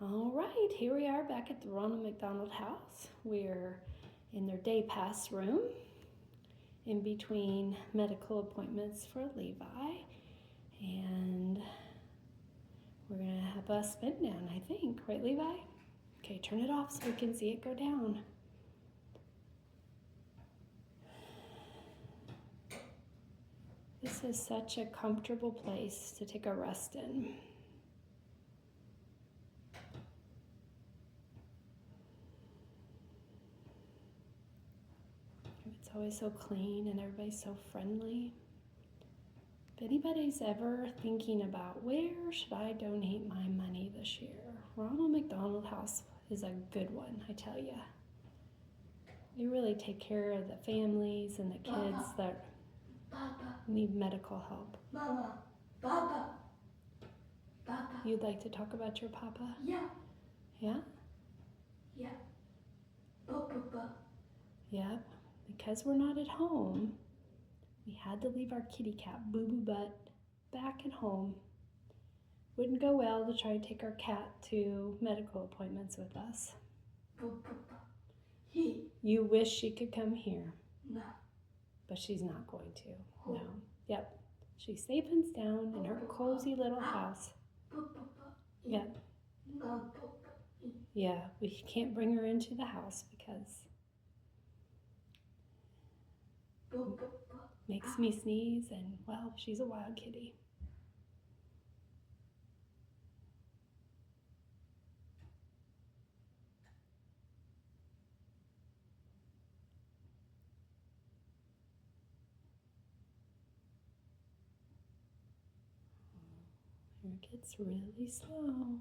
All right, here we are back at the Ronald McDonald House. We're in their day pass room in between medical appointments for Levi, and we're gonna have a spin down, I think, right, Levi? Okay, turn it off so we can see it go down. This is such a comfortable place to take a rest in. It's always so clean and everybody's so friendly. If anybody's ever thinking about where should I donate my money this year, Ronald McDonald House is a good one, I tell you. They really take care of the families and the kids that need medical help. Papa. You'd like to talk about your papa? Yeah. Yeah? Yeah. Papa. Yep. Because we're not at home, we had to leave our kitty cat, Boo Boo Butt, back at home. Wouldn't go well to try to take our cat to medical appointments with us. Papa. You wish she could come here. No. But she's not going to. No. Yep. She's safe and sound in her cozy little house. Yep. Yeah, we can't bring her into the house because makes me sneeze, and well, she's a wild kitty. Here it gets really slow.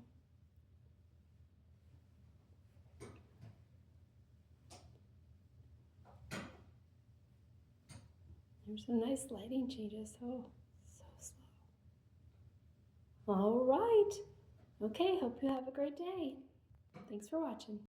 There's some nice lighting changes. Oh, so slow. All right. Okay, hope you have a great day. Thanks for watching.